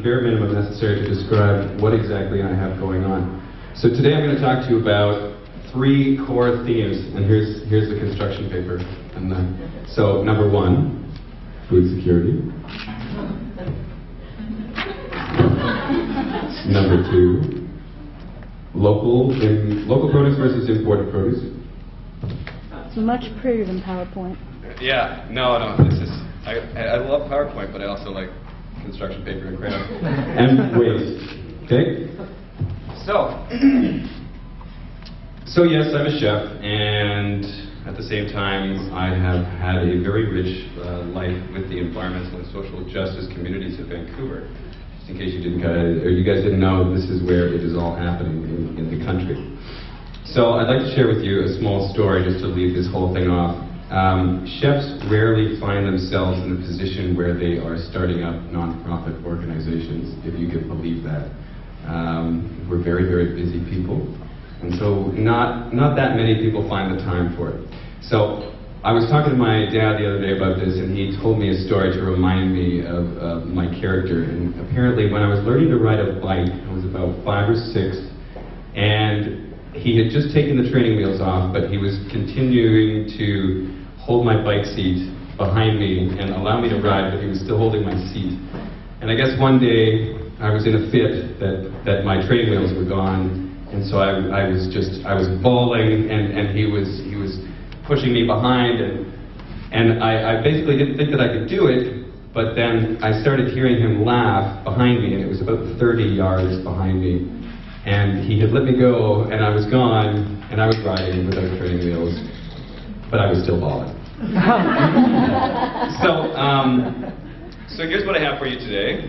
the bare minimum necessary to describe what exactly I have going on. So today I'm going to talk to you about 3 core themes, and here's the construction paper. So number 1, food security. Number 2, local produce versus imported produce. It's much prettier than PowerPoint. Yeah, no, this is, I love PowerPoint, but I also like construction paper and crayon. And waste, okay? So yes, I'm a chef, and at the same time, I have had a very rich life with the environmental and social justice communities of Vancouver. Just in case you guys didn't know, this is where it is all happening in the country. So I'd like to share with you a small story just to lead this whole thing off. Chefs rarely find themselves in a position where they are starting up non-profit organizations, if you can believe that. We're very, very busy people, and so not that many people find the time for it. So I was talking to my dad the other day about this, and he told me a story to remind me of my character. And apparently when I was learning to ride a bike, I was about 5 or 6, and he had just taken the training wheels off, but he was continuing to hold my bike seat behind me and allow me to ride, but he was still holding my seat. And I guess one day I was in a fit that my training wheels were gone, and so I was bawling, and he was pushing me behind, and I basically didn't think that I could do it, but then I started hearing him laugh behind me, and it was about 30 yards behind me, and he had let me go, and I was gone, and I was riding without training wheels, but I was still bawling. So here's what I have for you today.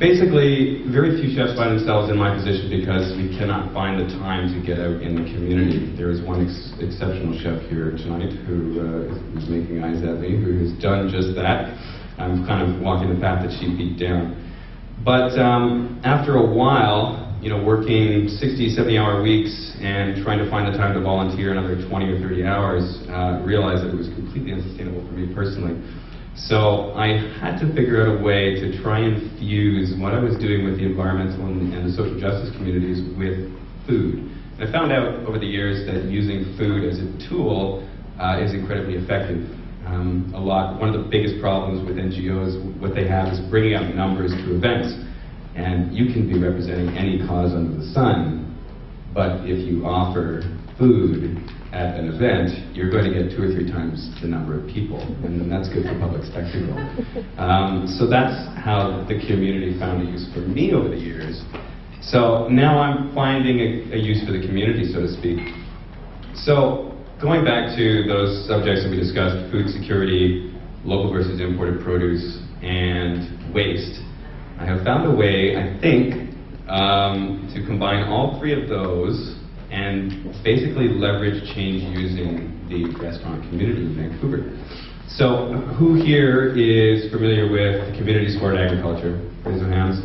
Basically, very few chefs find themselves in my position because we cannot find the time to get out in the community. There is one exceptional chef here tonight who is making eyes at me, who has done just that. I'm kind of walking the path that she beat down. But after a while, working 60, 70-hour weeks and trying to find the time to volunteer another 20 or 30 hours, realized that it was completely unsustainable for me personally. So I had to figure out a way to try and fuse what I was doing with the environmental and the social justice communities with food. And I found out over the years that using food as a tool is incredibly effective. One of the biggest problems with NGOs, what they have is bringing up numbers to events. And you can be representing any cause under the sun, but if you offer food at an event, you're going to get 2 or 3 times the number of people, and then that's good for public spectacle. So that's how the community found a use for me over the years. So now I'm finding a use for the community, so to speak. So going back to those subjects that we discussed, food security, local versus imported produce, and waste, I have found a way, I think, to combine all 3 of those and basically leverage change using the restaurant community in Vancouver. So who here is familiar with community supported agriculture? Raise your hands.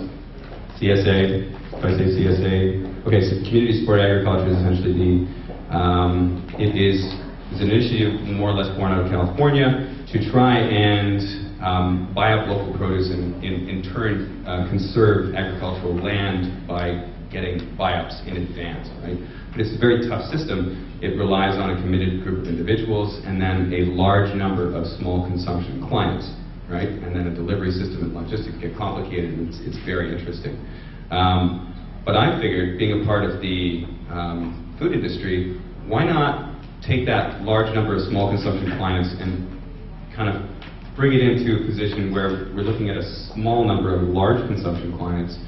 CSA, if I say CSA. Okay, so community supported agriculture is essentially it's an initiative more or less born out of California to try and buy up local produce and in turn conserve agricultural land by getting buy-ups in advance, right? But it's a very tough system. It relies on a committed group of individuals and then a large number of small consumption clients, right? And then a delivery system and logistics get complicated, and it's very interesting. But I figured, being a part of the food industry, why not take that large number of small consumption clients and kind of bring it into a position where we're looking at a small number of large consumption clients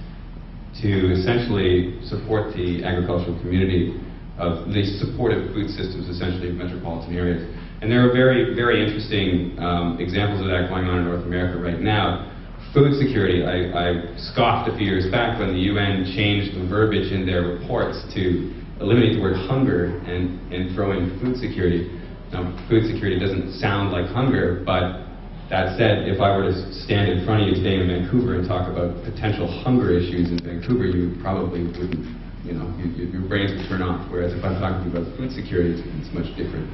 to essentially support the agricultural community of the supportive food systems, essentially, of metropolitan areas. And there are very, very interesting examples of that going on in North America right now. Food security, I scoffed a few years back when the UN changed the verbiage in their reports to eliminate the word hunger and throw in food security. Now, food security doesn't sound like hunger, but that said, if I were to stand in front of you today in Vancouver and talk about potential hunger issues in Vancouver, you probably wouldn't, your brains would turn off. Whereas if I'm talking about food security, it's much different.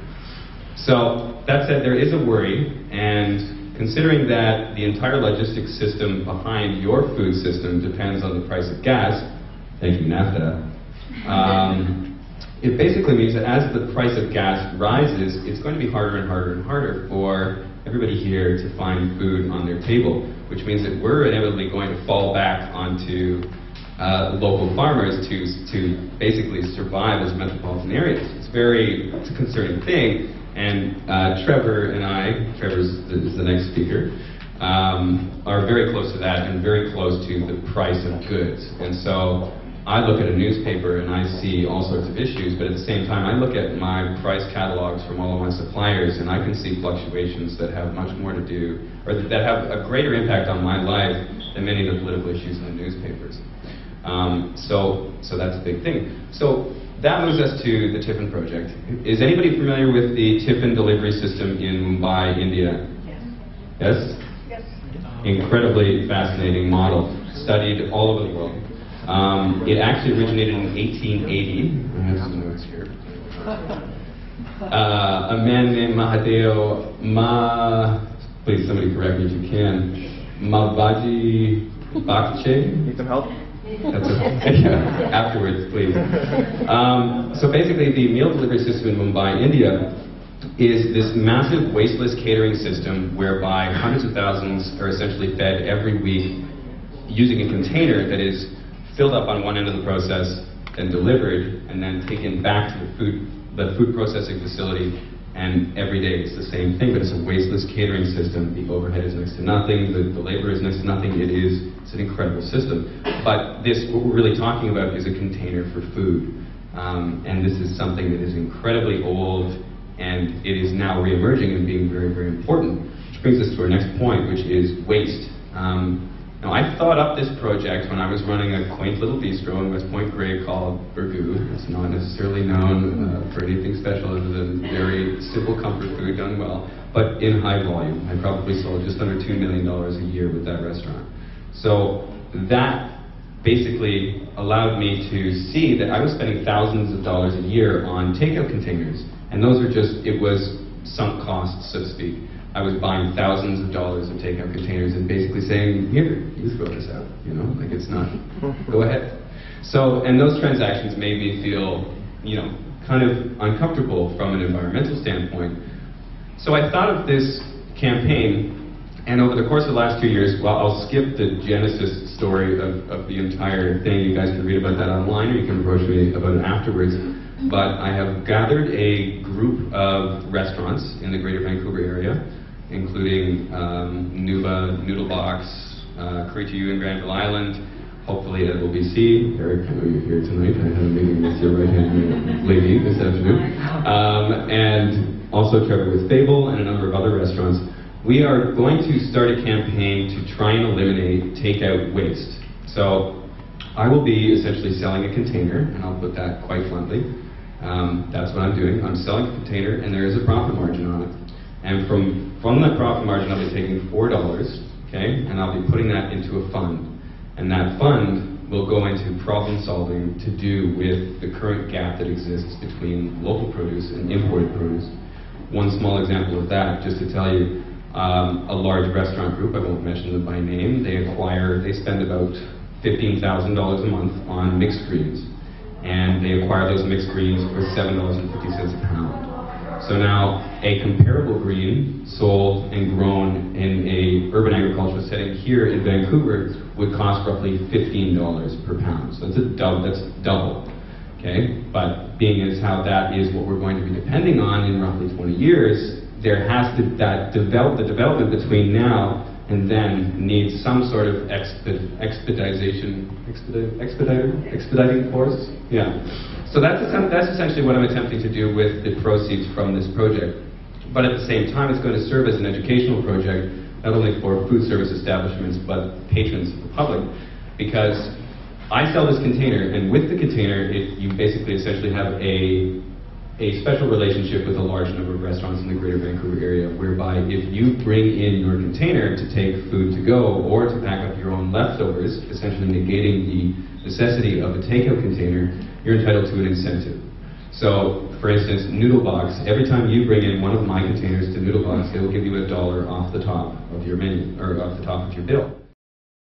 So that said, there is a worry, and considering that the entire logistics system behind your food system depends on the price of gas, thank you NAFTA, it basically means that as the price of gas rises, it's going to be harder and harder and harder for everybody here to find food on their table, which means that we're inevitably going to fall back onto local farmers to basically survive as metropolitan areas. It's a concerning thing, and Trevor and I, Trevor's the next speaker, are very close to that and very close to the price of goods. And so I look at a newspaper and I see all sorts of issues, but at the same time I look at my price catalogs from all of my suppliers and I can see fluctuations that have much more to do, or that have a greater impact on my life than many of the political issues in the newspapers. So that's a big thing. So that moves us to the Tiffin project. Is anybody familiar with the Tiffin delivery system in Mumbai, India? Yes. Yes? Yes. Incredibly fascinating model, studied all over the world. It actually originated in 1880. I have some notes here. A man named please somebody correct me if you can, Mavaji Bakche. Need some help? That's okay. Afterwards, please. So basically, the meal delivery system in Mumbai, India, is this massive wasteless catering system whereby hundreds of thousands are essentially fed every week using a container that is filled up on one end of the process, then delivered, and then taken back to the food processing facility. And every day it's the same thing, but it's a wasteless catering system. The overhead is next to nothing, the labor is next to nothing. It's an incredible system. But what we're really talking about is a container for food. And this is something that is incredibly old, and it is now re-emerging and being very, very important. Which brings us to our next point, which is waste. Now, I thought up this project when I was running a quaint little bistro in West Point Grey called Burgoo. It's not necessarily known for anything special other than very simple comfort food done well, but in high volume. I probably sold just under $2 million a year with that restaurant. So that basically allowed me to see that I was spending thousands of dollars a year on takeout containers. And those are it was sunk costs, so to speak. I was buying thousands of dollars of takeout containers and basically saying, here, you throw this out, like it's not, go ahead. So, and those transactions made me feel, kind of uncomfortable from an environmental standpoint. So I thought of this campaign, and over the course of the last 2 years, well, I'll skip the genesis story of the entire thing. You guys can read about that online, or you can approach me about it afterwards. But I have gathered a group of restaurants in the Greater Vancouver area, including Nuba, Noodlebox, Curry to You in Granville Island, hopefully at LBC. Eric, I know you're here tonight. I had a meeting with your right-hand lady this afternoon. And also Trevor with Fable and a number of other restaurants. We are going to start a campaign to try and eliminate takeout waste. So I will be essentially selling a container, and I'll put that quite bluntly. That's what I'm doing. I'm selling a container, and there is a profit margin on it. And from that profit margin, I'll be taking $4, okay, and I'll be putting that into a fund. And that fund will go into problem solving to do with the current gap that exists between local produce and imported produce. One small example of that, just to tell you, a large restaurant group, I won't mention them by name, they spend about $15,000 a month on mixed greens. And they acquire those mixed greens for $7.50 a pound. So now, a comparable green sold and grown in a urban agricultural setting here in Vancouver would cost roughly $15 per pound. So that's double, okay? But being as how that is what we're going to be depending on in roughly 20 years, there has to, the development between now and then needs some sort of expediting force? Yeah. So that's essentially what I'm attempting to do with the proceeds from this project. But at the same time, it's going to serve as an educational project, not only for food service establishments, but patrons of the public. Because I sell this container, and with the container, you basically essentially have a special relationship with a large number of restaurants in the Greater Vancouver area, whereby if you bring in your container to take food to go or to pack up your own leftovers, essentially negating the necessity of a takeout container, you're entitled to an incentive. So, for instance, Noodlebox, every time you bring in one of my containers to Noodlebox, they will give you $1 off the top of your menu, or off the top of your bill.